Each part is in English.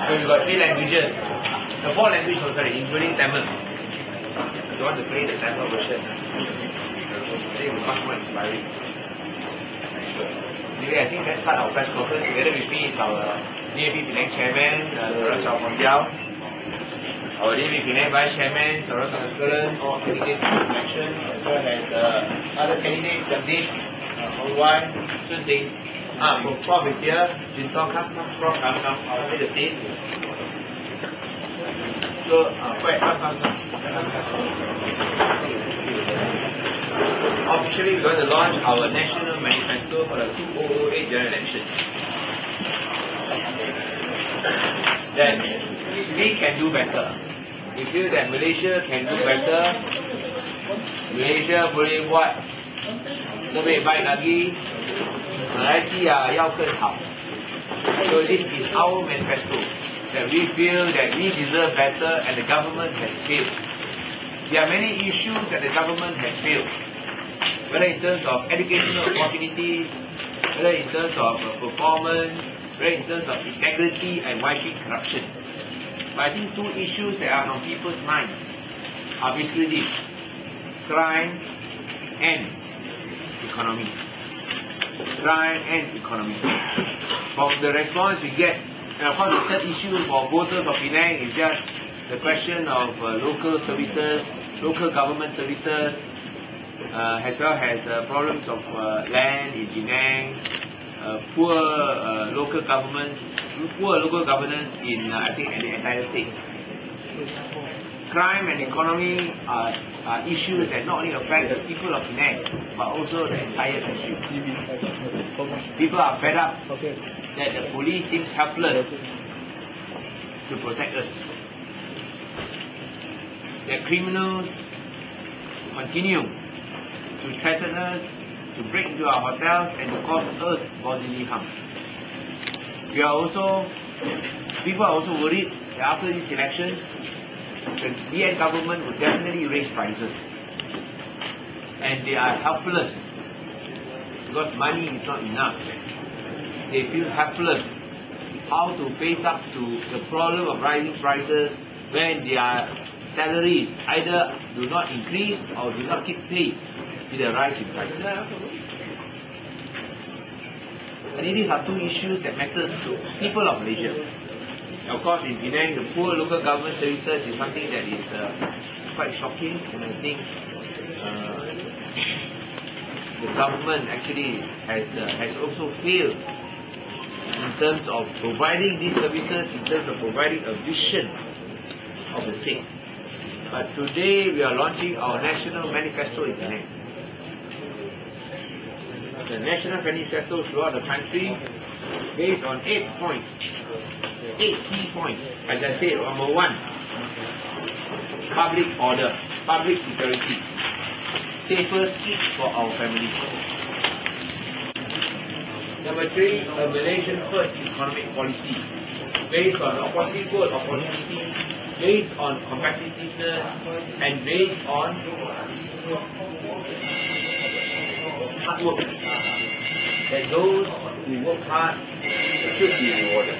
We've got 3 languages. The 4 languages also, including Tamil. You want to play the Tamil version? I think it's much more inspiring. Anyway, I think let's start our press conference. Together with me is our DAP Penang Chairman, Saudara Chow Pong Kiao, our DAP Penang Vice Chairman, Saudara Sangaskaran, all candidates for election, as well as other candidates, Jamdeep, Hong Wan, Sun Sing. Prof is here. Prof, come. I'll say the same. So, come. Officially, we're going to launch our National Manifesto for the 2008 general election. Then, we can do better. We feel that Malaysia can do better. Malaysia boleh buat lebih baik lagi. Malaysia 要更好. So this is our manifesto, that we feel that we deserve better and the government has failed. There are many issues that the government has failed, whether in terms of educational opportunities, whether in terms of performance, whether in terms of integrity and widespread corruption. But I think 2 issues that are on people's minds are basically this: crime and economy. Crime and economy. From the response we get, and of course the third issue for voters of Penang is just the question of local services, local government services, as well as problems of land in Penang, poor local governance in I think in the entire state. Crime and economy are issues that not only affect the people of Penang, but also the entire country. People are fed up that the police seems helpless to protect us. That criminals continue to threaten us, to break into our hotels and to cause us bodily harm. People are also worried that after these elections, the DN government will definitely raise prices. And they are helpless because money is not enough. They feel helpless how to face up to the problem of rising prices when their salaries either do not increase or do not keep pace with the rise in prices. And these are 2 issues that matter to people of Malaysia. Of course, in Penang, the poor local government services is something that is quite shocking, and I think the government actually has also failed in terms of providing these services, in terms of providing a vision of the state. But today we are launching our National Manifesto in Penang. The National Manifesto throughout the country based on 8 points. 8 key points. As I said, number 1, public order, public security, safer streets for our families. Number 3, a Malaysian first economic policy based on equal opportunity, based on competitiveness, and based on hard work. That those who work hard should be rewarded.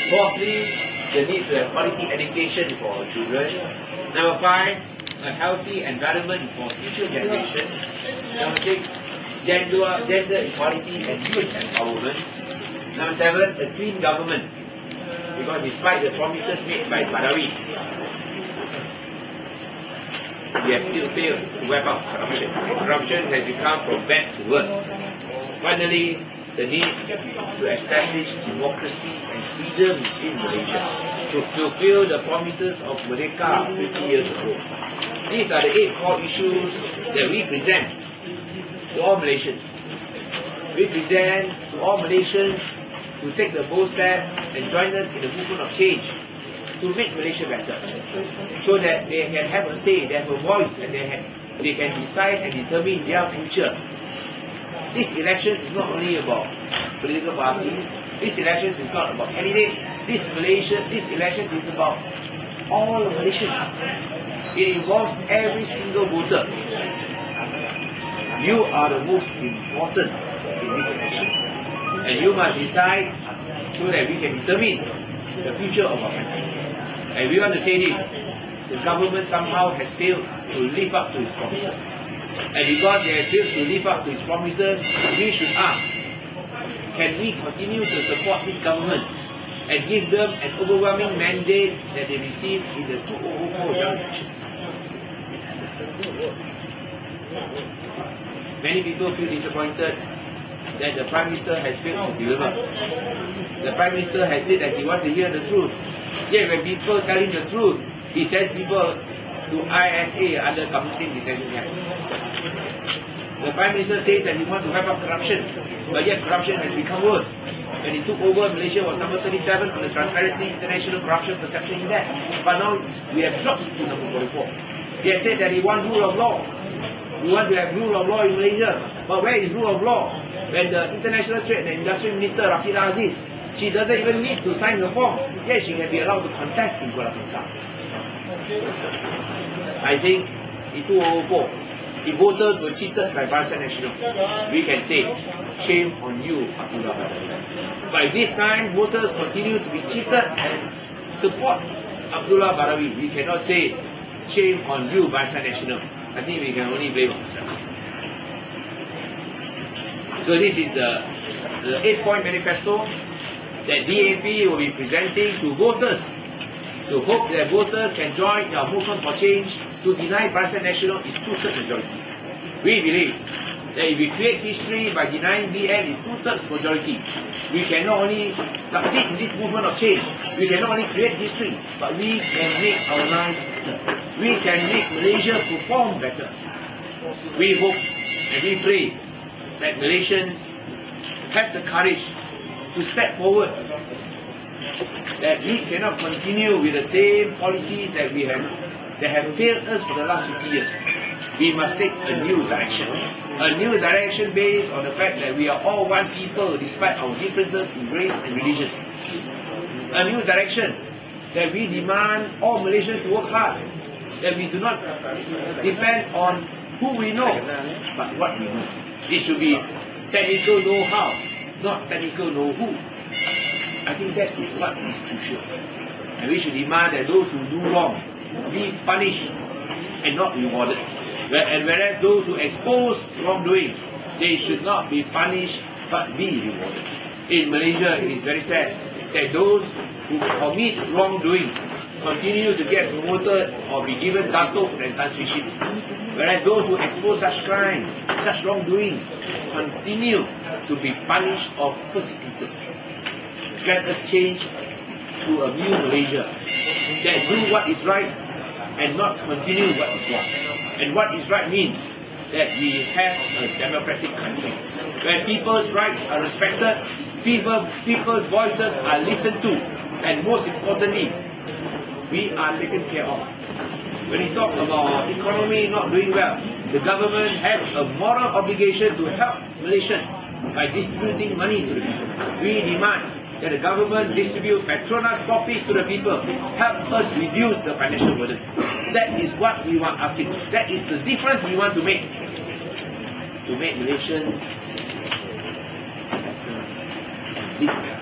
4thly, the need to have quality education for our children. Number 5, a healthy environment for future generations. Number 6, gender equality and youth empowerment. Number 7, a clean government. Because despite the promises made by Badawi, we have still failed to wipe out corruption. Corruption has become from bad to worse. Finally, the need to establish democracy and freedom in Malaysia to fulfill the promises of Merdeka 50 years ago. These are the 8 core issues that we present to all Malaysians. We present to all Malaysians to take the bold step and join us in the movement of change to make Malaysia better, so that they can have a say, they have a voice, and they can decide and determine their future. This election is not only about political parties. This election is not about candidates. This election is about all of Malaysians. It involves every single voter. You are the most important in this election, and you must decide so that we can determine the future of our country. And we want to say this: the government somehow has failed to live up to its promises. And because they have failed to live up to its promises, we should ask, can we continue to support this government and give them an overwhelming mandate that they received in the 2004 general elections? Many people feel disappointed that the Prime Minister has failed to deliver. The Prime Minister has said that he wants to hear the truth. Yet when people tell him the truth, he sends people to ISA under Committing Detention Camp. The Prime Minister says that he wants to wipe out corruption, but yet corruption has become worse. When he took over, Malaysia was number 37 on the Transparency International Corruption Perception Index. But now we have dropped to number 44. He has said that he wants rule of law. We want to have rule of law in Malaysia. But where is rule of law? When the International Trade and Industry Minister Rafidah Aziz, she doesn't even need to sign the form, yet she can be allowed to contest in Kuala Lumpur. I think in 2004, if voters were cheated by Barisan Nasional, we can say, shame on you, Abdullah Badawi. But this time, voters continue to be cheated and support Abdullah Badawi. We cannot say, shame on you, Barisan Nasional. I think we can only blame ourselves. So this is the 8-point manifesto that DAP will be presenting to voters, to hope that voters can join our movement for change to deny Barisan Nasional its 2/3 majority. We believe that if we create history by denying BN its 2/3 majority, we can not only succeed in this movement of change, we can not only create history, but we can make our lives better. We can make Malaysia perform better. We hope and we pray that Malaysians have the courage to step forward, that we cannot continue with the same policies that have failed us for the last 50 years. We must take a new direction based on the fact that we are all one people despite our differences in race and religion. A new direction that we demand all Malaysians to work hard, that we do not depend on who we know, but what we know. It should be technical know-how, not technical know-who. I think that is what is crucial. And we should demand that those who do wrong be punished and not rewarded. Whereas those who expose wrongdoing, they should not be punished but be rewarded. In Malaysia, it is very sad that those who commit wrongdoing continue to get promoted or be given datos and transferships. Whereas those who expose such crimes, such wrongdoings, continue to be punished or persecuted. Let us change to a new Malaysia that do what is right and not continue what is wrong. And what is right means that we have a democratic country where people's rights are respected, people's voices are listened to, and most importantly, we are taken care of. When we talk about economy not doing well, the government has a moral obligation to help Malaysians by distributing money to the people. We demand that the government distribute patronage profits to the people, help us reduce the financial burden. That is what we want asking. That is the difference we want to make Malaysians better.